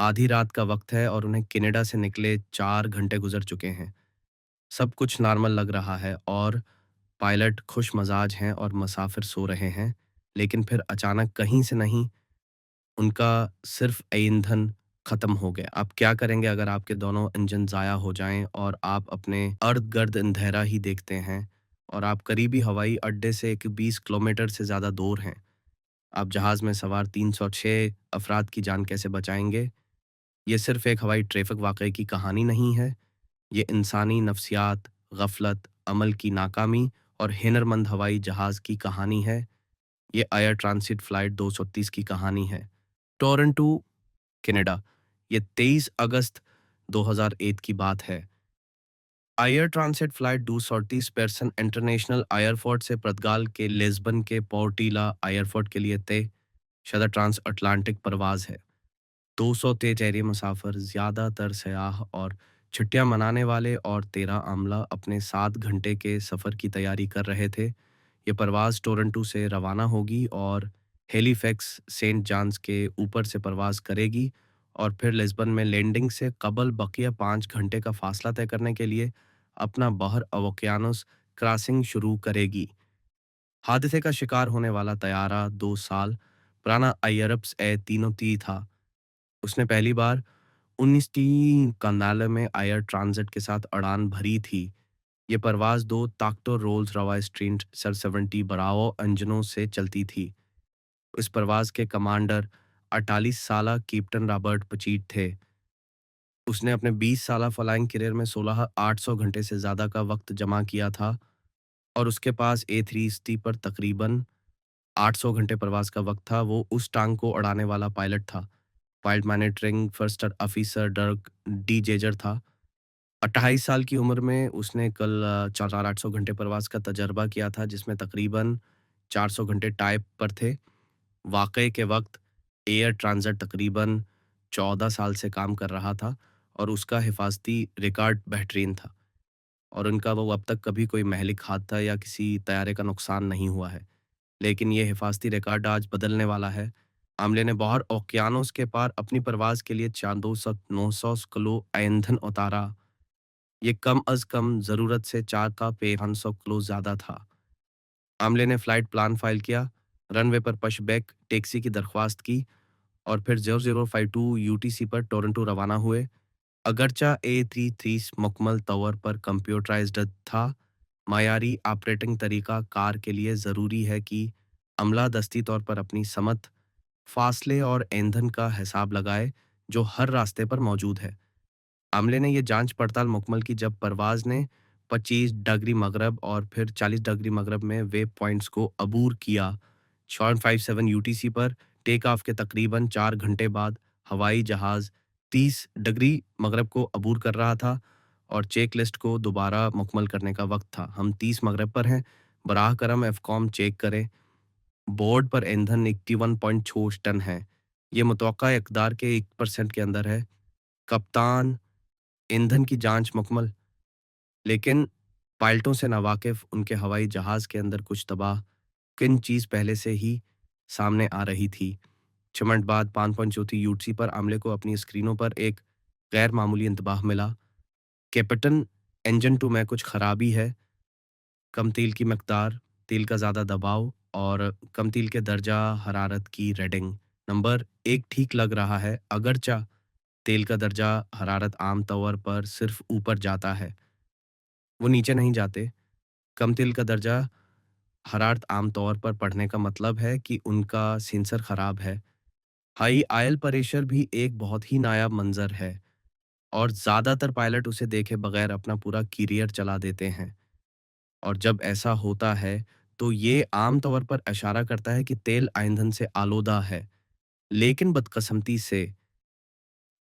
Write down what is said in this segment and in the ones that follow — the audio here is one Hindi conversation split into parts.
आधी रात का वक्त है और उन्हें कनाडा से निकले 4 घंटे गुज़र चुके हैं। सब कुछ नॉर्मल लग रहा है और पायलट खुशमज़ाज हैं और मुसाफिर सो रहे हैं। लेकिन फिर अचानक कहीं से नहीं उनका सिर्फ़ ईंधन ख़त्म हो गया। आप क्या करेंगे अगर आपके दोनों इंजन ज़ाया हो जाएँ और आप अपने अर्ध-गर्द अंधेरा ही देखते हैं और आप करीबी हवाई अड्डे से एक 20 किलोमीटर से ज़्यादा दूर हैं? आप जहाज़ में सवार 306 अफ़राद की जान कैसे बचाएँगे? ये सिर्फ़ एक हवाई ट्रैफ़िक वाक़ये की कहानी नहीं है, ये इंसानी नफ़्सियात, ग़फ़लत, अमल की नाकामी और हिनरमंद हवाई जहाज़ की कहानी है। ये एयर ट्रांसिट फ़्लाइट 230 की कहानी है। Toronto, Canada. ये 23 अगस्त 2001 की बात है। Air transit flight 230 Pearson international airport से पुर्तगाल के लिस्बन के पोर्टिला एयरपोर्ट के लिए तय शदर ट्रांस अटलांटिक परवाज़ है। 200 तेज़ मुसाफ़िर, ज़्यादातर सयाह और छुट्टियाँ मनाने वाले और 13 अमला अपने 7 घंटे के सफ़र की तैयारी कर रहे थे। ये परवाज़ टोरंटो से रवाना होगी और हैलिफैक्स सेंट जॉन्स के ऊपर से परवाज़ करेगी और फिर लिस्बन में लैंडिंग से कबल बकिया 5 घंटे का फ़ासला तय करने के लिए अपना बहर ओवकियानोस क्रॉसिंग शुरू करेगी। हादसे का शिकार होने वाला तैयारा 2 साल पुराना एयरबस ए330 था। उसने पहली बार 1993 में एयर ट्रांजिट के साथ उड़ान भरी थी। ये परवाज़ 2 ताक्टो रोल्स रॉयस ट्रेंट 770 ब्रावो इंजनों से चलती थी। इस परवाज़ के कमांडर 48 साला कैप्टन रॉबर्ट पचीट थे। उसने अपने 20 साला फ्लाइंग करियर में 16,800 घंटे से ज़्यादा का वक़्त जमा किया था और उसके पास ए330 पर तकरीबन 800 घंटे प्रवास का वक़्त था। वो उस टांग को उड़ाने वाला पायलट था। Pilot monitoring first officer Dirk De Jager था। 28 साल की उम्र में उसने कल 4,800 घंटे प्रवास का तजर्बा किया था, जिसमें तकरीबन 400 घंटे टाइप पर थे। वाक़ये के वक़्त एयर ट्रांजिट तकरीबन 14 साल से काम कर रहा था और उसका हिफाज़ती रिकॉर्ड बेहतरीन था और उनका वो अब तक कभी कोई महलिक हादसा या किसी तैयारे का नुकसान नहीं हुआ है। लेकिन ये हिफाज़ती रिकॉर्ड आज बदलने वाला है। आमले ने बाहर ओकियानोस के पार अपनी परवाज़ के लिए 900 किलो ईंधन उतारा। ये कम अज़ कम ज़रूरत से 4 का 500 किलो ज़्यादा था। आमले ने फ्लाइट प्लान फ़ाइल किया, रनवे पर पुशबैक टैक्सी की दरख्वास्त की और फिर 0052 यूटीसी पर टोरंटो रवाना हुए। अगरचा ए330 मुकम्मल तौर पर कंप्यूटराइज्ड था, मायारी ऑपरेटिंग तरीका कार के लिए ज़रूरी है कि अमला दस्ती तौर पर अपनी समत, फासले और ईंधन का हिसाब लगाए, जो हर रास्ते पर मौजूद है। अमले ने ये जांच पड़ताल मुकम्मल की जब परवाज़ ने 25 डिग्री मगरब और फिर 40 डिग्री मगरब में वेव पॉइंट्स को अबूर किया। 757 यूटीसी पर टेक ऑफ के तकरीबन 4 घंटे बाद हवाई जहाज़ 30 डिग्री मगरब को अबूर कर रहा था और चेक लिस्ट को दोबारा मुकम्मल करने का वक्त था। हम 30 मगरब पर हैं। बराह करम एफकॉम चेक करें। बोर्ड पर ईंधन 81.6 टन है। ये मुतवक्का इकदार के 1% के अंदर है। कप्तान, ईंधन की जांच मुकम्मल, लेकिन पायलटों से नावाकिफ उनके हवाई जहाज़ के अंदर कुछ तबाह किन चीज़ पहले से ही सामने आ रही थी। 6 मिनट बाद 5.34 यूटीसी पर आमले को अपनी स्क्रीनों पर एक गैर मामूली इंतबाह मिला। कैप्टन, इंजन 2 में कुछ खराबी है। कम तेल की मिकदार, तेल का ज़्यादा दबाव और कम तेल के दर्जा हरारत की रीडिंग। नंबर 1 ठीक लग रहा है, अगरचा तेल का दर्जा हरारत आम तौर पर सिर्फ ऊपर जाता है, वो नीचे नहीं जाते। कम तेल का दर्जा हरारत आम तौर पर पढ़ने का मतलब है कि उनका सेंसर खराब है। हाई ऑयल प्रेशर भी एक बहुत ही नायाब मंजर है और ज़्यादातर पायलट उसे देखे बगैर अपना पूरा करियर चला देते हैं और जब ऐसा होता है, तो ये आम तौर पर इशारा करता है कि तेल ईंधन से आलूदा है। लेकिन बदकिस्मती से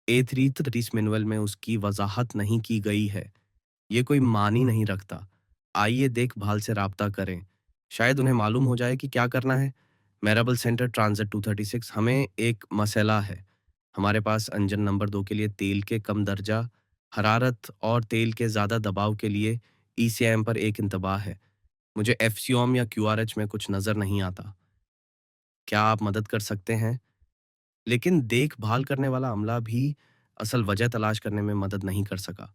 ए330 मैनुअल में उसकी वज़ाहत नहीं की गई है। ये कोई मानी नहीं रखता। आइए देखभाल से राब्ता करें। शायद उन्हें मालूम हो जाए कि क्या करना है। मेराबल सेंटर ट्रांजिट 236 हमें एक मसला है। हमारे पास इंजन नंबर 2 के लिए तेल के कम दर्जा हरारत और तेल के ज़्यादा दबाव के लिए ईसीएम पर एक इंतबाह है। मुझे एफसीओम या क्यूआरएच में कुछ नज़र नहीं आता। क्या आप मदद कर सकते हैं? लेकिन देखभाल करने वाला अमला भी असल वजह तलाश करने में मदद नहीं कर सका।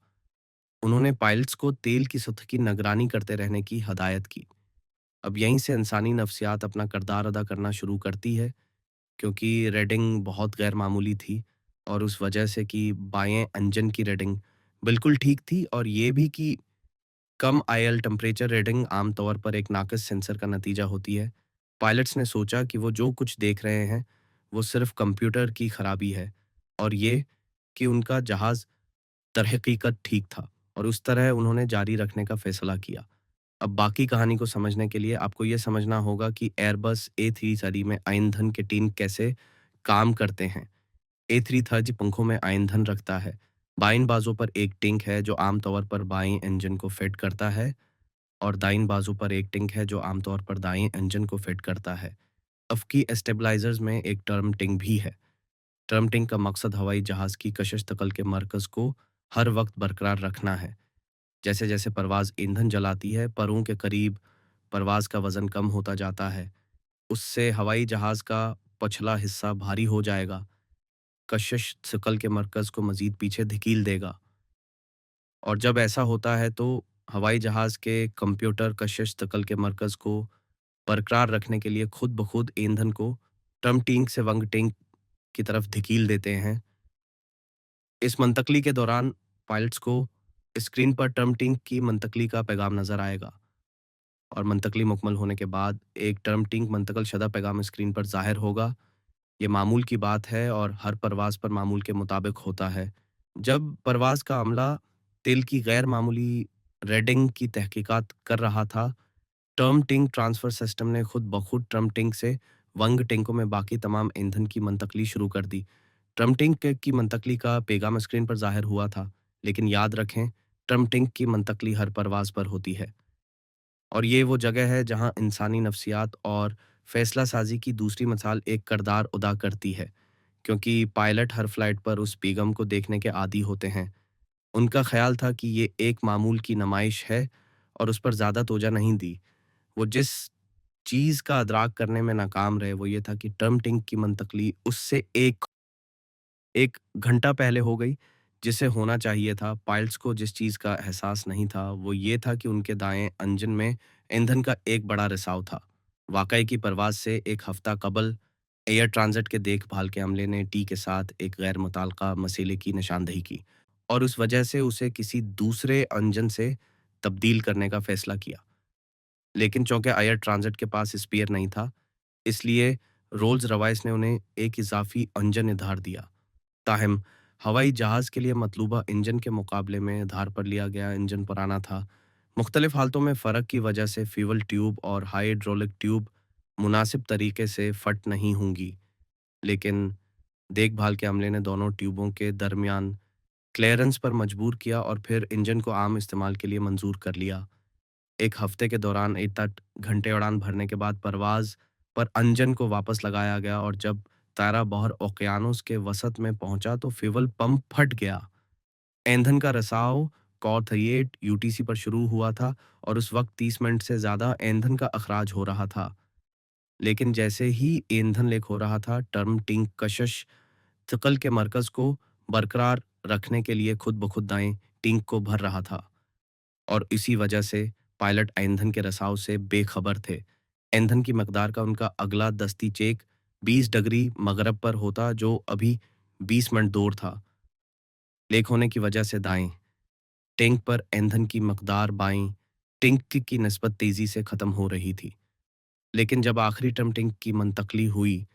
उन्होंने पायलट्स को तेल की सतह की निगरानी करते रहने की हदायत की। अब यहीं से इंसानी नफ्सियात अपना किरदार अदा करना शुरू करती है, क्योंकि रीडिंग बहुत गैर मामूली थी और उस वजह से कि बाएं इंजन की रीडिंग बिल्कुल ठीक थी और ये भी कि कम आईएल टेम्परेचर रीडिंग आमतौर पर एक नाक़िस सेंसर का नतीजा होती है। पायलट्स ने सोचा कि वो जो कुछ देख रहे हैं, वो सिर्फ कंप्यूटर की खराबी है और ये कि उनका जहाज़ दरहकीकत ठीक था और उस तरह उन्होंने जारी रखने का फैसला किया। अब बाकी कहानी को समझने के लिए आपको ये समझना होगा कि एयरबस ए330 में ईंधन के टिन कैसे काम करते हैं। ए330 पंखों में ईंधन रखता है। बाईं बाजू पर एक टिंक है जो आमतौर पर बाएं इंजन को फिट करता है और दाईं बाजू पर एक टिंक है जो आमतौर पर दाएं इंजन को फिट करता है। अफकी स्टेबलाइजर्स में एक टर्म टिंक भी है। टर्म टिंक का मकसद हवाई जहाज की कशिश तकल के मरकज को हर वक्त बरकरार रखना है। जैसे जैसे परवाज़ ईंधन जलाती है, परों के करीब परवाज़ का वज़न कम होता जाता है। उससे हवाई जहाज़ का पछला हिस्सा भारी हो जाएगा, कशिश शिकल के मरकज़ को मज़ीद पीछे धकेल देगा और जब ऐसा होता है तो हवाई जहाज़ के कंप्यूटर कशिश शिकल के मरकज़ को बरकरार रखने के लिए खुद ब खुद ईंधन को टर्म टैंक से वंग टैंक की तरफ धकेल देते हैं। इस मुंतकली के दौरान पायलट्स को स्क्रीन पर टर्म टैंक की मुंतकली का पैगाम नज़र आएगा और मुंतकली मुकम्मल होने के बाद एक टर्म टैंक मुंतकल शुदा पैगाम स्क्रीन पर ज़ाहिर होगा। ये मामूल की बात है और हर परवाज़ पर मामूल के मुताबिक होता है। जब परवाज़ का अमला तेल की गैर मामूली रीडिंग की तहकीकात कर रहा था, टर्म टैंक ट्रांसफ़र सिस्टम ने खुद ब खुद टर्म टैंक से वंग टैंकों में बाकी तमाम ईंधन की मुंतकली शुरू कर दी। टर्म टैंक की मुंतकली का पैगाम स्क्रीन पर ज़ाहिर हुआ था, लेकिन याद रखें, टर्म टैंक की मुंतकली हर परवाज़ पर होती है और ये वो जगह है जहाँ इंसानी नफ्सियात और फ़ैसला साज़ी की दूसरी मिसाल एक किरदार अदा करती है, क्योंकि पायलट हर फ्लाइट पर उस बेगम को देखने के आदी होते हैं। उनका ख़्याल था कि ये एक मामूल की नुमाइश है और उस पर ज़्यादा तोजह नहीं दी। वो जिस चीज़ का अदराक करने में नाकाम रहे, वो ये था कि टर्म टैंक की मुंतकली उससे 1 घंटा पहले हो गई, जिसे होना चाहिए था। पाइलट्स को जिस चीज़ का एहसास नहीं था, वो ये था कि उनके दाएँ इंजन में ईंधन का एक बड़ा रिसाव था। वाक़ये की परवाज़ से 1 हफ़्ता कबल एयर ट्रांज़िट के देखभाल के अमले ने टी के साथ एक गैर मुतल्लक़ा मसले की निशानदही की और उस वजह से उसे किसी दूसरे इंजन से तब्दील करने का फ़ैसला किया। लेकिन चूँकि एयर ट्रांज़िट के पास स्पेयर नहीं था, इसलिए रोल्स-रॉयस ने उन्हें एक इज़ाफ़ी इंजन उधार दिया। ताहम हवाई जहाज़ के लिए मतलूबा इंजन के मुकाबले में उधार पर लिया गया इंजन पुराना था। मुख्तलिफ हालतों में फ़र्क की वजह से फ्यूल ट्यूब और हाइड्रोलिक ट्यूब मुनासिब तरीके से फट नहीं होंगी, लेकिन देखभाल के अमले ने दोनों ट्यूबों के दरमियान क्लीयरेंस पर मजबूर किया और फिर इंजन को आम इस्तेमाल के लिए मंजूर कर लिया। 1 हफ्ते के दौरान 1 घंटे उड़ान भरने के बाद परवाज़ पर इंजन को वापस लगाया गया और जब तारा बहर ओकियानूस के वसत में पहुंचा तो फ्यूल पंप फट गया। ईंधन का रिसाव कॉर 38 यूटीसी पर शुरू हुआ था और उस वक्त 30 मिनट से ज़्यादा ईंधन का अखराज हो रहा था। लेकिन जैसे ही ईंधन लीक हो रहा था, टर्म टिंक कशिश थकल के मरकज़ को बरकरार रखने के लिए खुद ब खुद दाएं टिंक को भर रहा था और इसी वजह से पायलट ईंधन के रिसाव से बेखबर थे। ईंधन की मकदार का उनका अगला दस्ती चेक 20 डिग्री मगरब पर होता, जो अभी 20 मिनट दूर था। लीक होने की वजह से दाएं टैंक पर ईंधन की मकदार बाईं टैंक की निस्बत तेज़ी से ख़त्म हो रही थी। लेकिन जब आखिरी टर्म टैंक की मुंतकली हुई,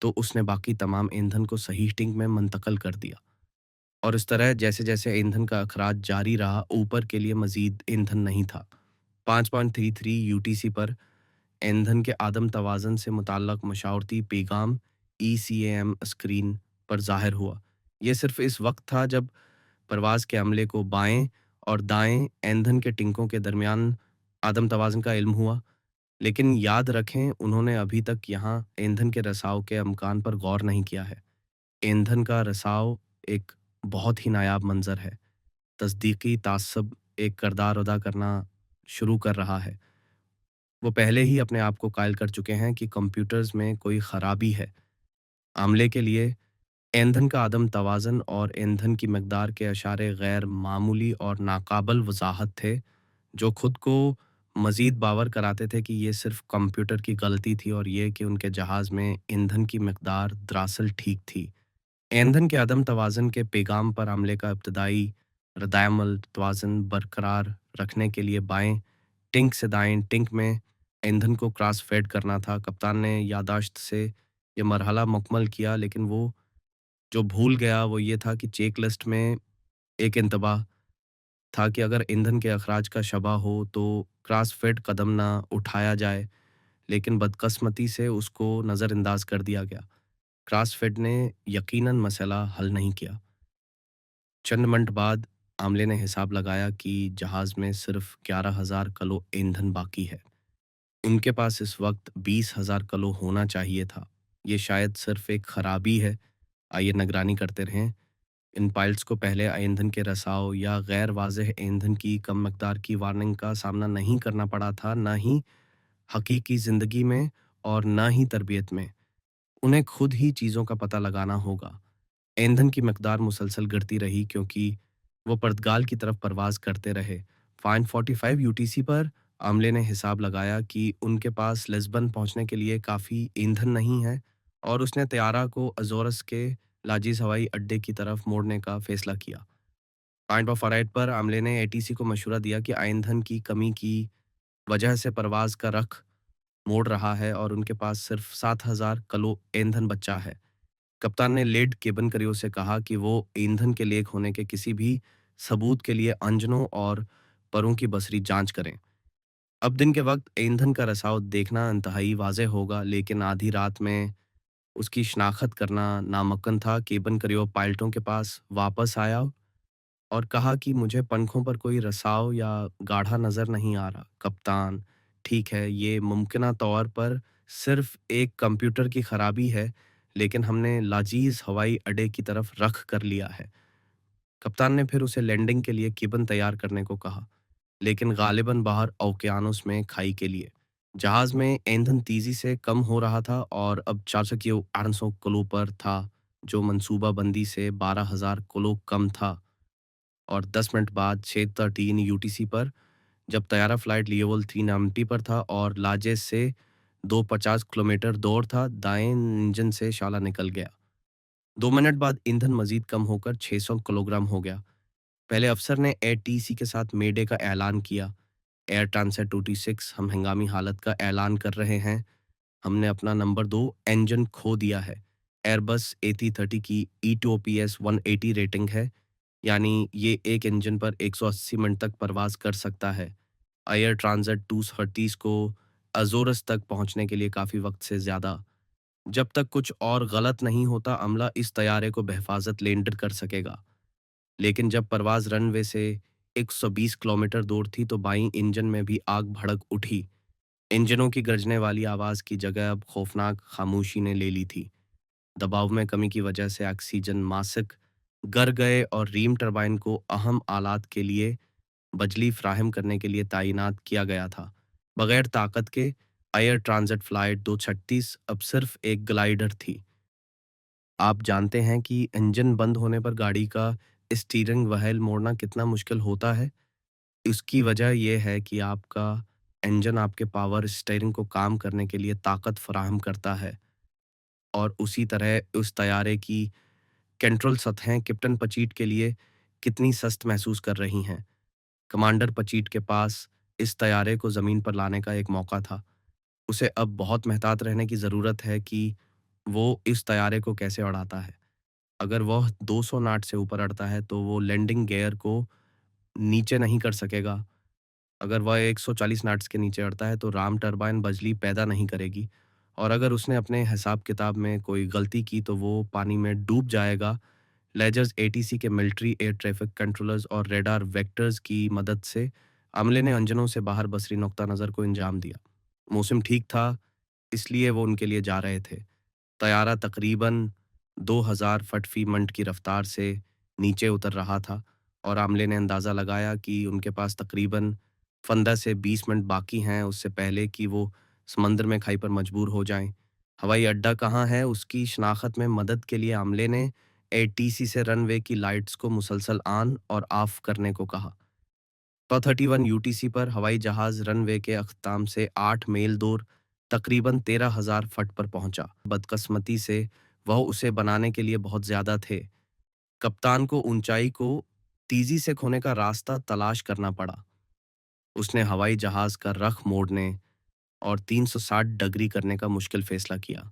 तो उसने बाकी तमाम ईंधन को सही टैंक में मुंतक़ल कर दिया और इस तरह जैसे-जैसे ईंधन का अखराज जारी रहा, ऊपर के लिए मज़ीद ईंधन नहीं था। 5.33 यूटीसी पर ईंधन के आदम तवाज़न से मुतल्लक़ मशावरती पैगाम ईसीएम स्क्रीन पर ज़ाहिर हुआ। ये सिर्फ़ इस वक़्त था जब परवाज़ के अमले को बाएँ और दाएँ ईंधन के टिंकों के दरमियान आदम तवाज़ुन का इल्म हुआ। लेकिन याद रखें, उन्होंने अभी तक यहाँ ईंधन के रिसाव के अमकान पर गौर नहीं किया है। ईंधन का रिसाव एक बहुत ही नायाब मंज़र है। तस्दीकी तासुब एक किरदार अदा करना शुरू कर रहा है। वो पहले ही अपने आप को कायल कर चुके हैं कि कंप्यूटर्स में कोई ख़राबी है। आमले के लिए ईंधन का अदम तवाज़ुन और ईंधन की मिकदार के इशारे गैर मामूली और नाकाबिल वज़ाहत थे, जो खुद को मज़ीद बावर कराते थे कि ये सिर्फ़ कंप्यूटर की गलती थी और ये कि उनके जहाज़ में ईंधन की मिकदार दरअसल ठीक थी। ईंधन के अदम तवाज़ुन के पैगाम पर अमले का इब्तदाई रद्द-ए-अमल तवाज़ुन बरकरार रखने के लिए बाएँ टिंक से दाएँ टिंक में ईंधन को क्रॉस फेड करना था। कप्तान ने याददाश्त से ये मरहला मुकम्मल किया, लेकिन वो जो भूल गया वो ये था कि चेक लिस्ट में एक इंतबाह था कि अगर ईंधन के अखराज का शबा हो तो क्रॉस फेड कदम ना उठाया जाए, लेकिन बदकिस्मती से उसको नज़रअंदाज कर दिया गया। क्रॉस फेड ने यकीनन मसला हल नहीं किया। चंद मिनट बाद आमले ने हिसाब लगाया कि जहाज़ में सिर्फ 11,000 किलो ईंधन बाकी है। इनके पास इस वक्त 20,000 किलो होना चाहिए था। ये शायद सिर्फ एक खराबी है। आइए निगरानी करते रहें। इन पाइलट्स को पहले ईंधन के रिसाव या गैर वाज़ेह ईंधन की कम मिकदार की वार्निंग का सामना नहीं करना पड़ा था, ना ही हकीकी ज़िंदगी में और ना ही तरबियत में। उन्हें खुद ही चीज़ों का पता लगाना होगा। ईंधन की मिकदार मुसलसल गिरती रही क्योंकि वो पुर्तगाल की तरफ परवाज़ करते रहे। फाइन 45 यूटीसी पर अमले ने हिसाब लगाया कि उनके पास लिस्बन पहुंचने के लिए काफ़ी ईंधन नहीं है और उसने तैयारा को अज़ोरस के लाजीज हवाई अड्डे की तरफ मोड़ने का फ़ैसला किया। पॉइंट ऑफ अराइट पर अमले ने एटीसी को मशवरा दिया कि ईंधन की कमी की वजह से परवाज़ का रख मोड़ रहा है और उनके पास सिर्फ 7,000 किलो ईंधन बचा है। कप्तान ने लेड केबन करियो से कहा कि वो ईंधन के लीक होने के किसी भी सबूत के लिए अंजनों और परों की बसरी जांच करें। अब दिन के वक्त ईंधन का रिसाव देखना इंतहाई वाज़ेह होगा, लेकिन आधी रात में उसकी शनाख्त करना नामुमकिन था। केबन करियो पायलटों के पास वापस आया और कहा कि मुझे पंखों पर कोई रिसाव या गाढ़ा नज़र नहीं आ रहा। कप्तान, ठीक है, ये मुमकिना तौर पर सिर्फ एक कंप्यूटर की खराबी है, लेकिन हमने लाजीज हवाई अड्डे की तरफ रख कर लिया है। कप्तान ने फिर उसे लैंडिंग के लिए केबिन तैयार करने को कहा, लेकिन गालिबन बाहर ओकियानुस में खाई के लिए। जहाज में ईंधन तेजी से कम हो रहा था और अब 400 किलो पर था, जो मंसूबा बंदी से 12,000 किलो कम था। और 10 मिनट बाद 6:13 यूटीसी पर जब तैयारा फ्लाइट लियोवल 3 एमटी पर था और लाजेस से 250 किलोमीटर दूर था, दाएं इंजन से शाला निकल गया। 2 मिनट बाद ईंधन मजीद कम होकर 600 किलोग्राम हो गया। पहले अफसर ने एटीसी के साथ मेडे का ऐलान किया। एयर ट्रांसट 226, हम हंगामी हालत का ऐलान कर रहे हैं। हमने अपना नंबर 2 इंजन खो दिया है। एयरबस A330 की ETOPS 180 रेटिंग है, यानी ये एक इंजन पर 180 मिनट तक परवाज़ कर सकता है। एयर ट्रांजिट 230 को अज़ोरस तक पहुंचने के लिए काफ़ी वक्त से ज़्यादा। जब तक कुछ और गलत नहीं होता, अमला इस तैयारे को बहिफाज़त लैंड कर सकेगा। लेकिन जब परवाज़ रनवे से 120 किलोमीटर दूर थी, तो बाईं इंजन में भी आग भड़क उठी। इंजनों की गरजने वाली आवाज़ की जगह अब खौफनाक खामोशी ने ले ली थी। दबाव में कमी की वजह से ऑक्सीजन मासिक गर गए और रीम टरबाइन को अहम आलात के लिए बिजली फ्राहम करने के लिए तैनात किया गया था। बगैर ताकत के एयर ट्रांजिट फ्लाइट 236 अब सिर्फ एक ग्लाइडर थी। आप जानते हैं कि इंजन बंद होने पर गाड़ी का स्टीयरिंग व्हील मोड़ना कितना मुश्किल होता है। इसकी वजह यह है कि आपका इंजन आपके पावर स्टीयरिंग को काम करने के लिए ताकत फराहम करता है और उसी तरह उस तैयारे की कंट्रोल सतहें कैप्टन पचीट के लिए कितनी सख्त महसूस कर रही हैं। कमांडर पचीट के पास इस तैयारे को ज़मीन पर लाने का एक मौका था। उसे अब बहुत मेहतात रहने की ज़रूरत है कि वो इस तैयारे को कैसे उड़ाता है। अगर वह 200 नाट से ऊपर अड़ता है तो वो लैंडिंग गियर को नीचे नहीं कर सकेगा। अगर वह 140 नॉट्स के नीचे अड़ता है तो राम टरबाइन बिजली पैदा नहीं करेगी और अगर उसने अपने हिसाब किताब में कोई गलती की तो वो पानी में डूब जाएगा। लेजर्स एटीसी के मिलिट्री एयर ट्रैफिक कंट्रोलर्स और रेडार वेक्टर्स की मदद से अमले ने अंजनों से बाहर बसरी नुक्ता नज़र को अंजाम दिया। मौसम ठीक था, इसलिए वो उनके लिए जा रहे थे। तैयारा तकरीबन 2000 फट फी मिनट की रफ्तार से नीचे उतर रहा था और आमले ने अंदाज़ा लगाया कि उनके पास तकरीबन 15 से 20 मिनट बाकी हैं उससे पहले कि वो समंदर में खाई पर मजबूर हो जाएं। हवाई अड्डा कहाँ है, उसकी शनाख्त में मदद के लिए अमले ने एटीसी से रनवे की लाइट्स को मुसलसल ऑन और ऑफ करने को कहा। 131 यूटीसी पर हवाई जहाज रनवे के अख्ताम से 8 मील दूर तकरीबन 13,000 फट पर पहुंचा। बदकिस्मती से वह उसे बनाने के लिए बहुत ज्यादा थे। कप्तान को ऊंचाई को तेजी से खोने का रास्ता तलाश करना पड़ा। उसने हवाई जहाज का रख मोड़ने और 360 डिग्री करने का मुश्किल फैसला किया।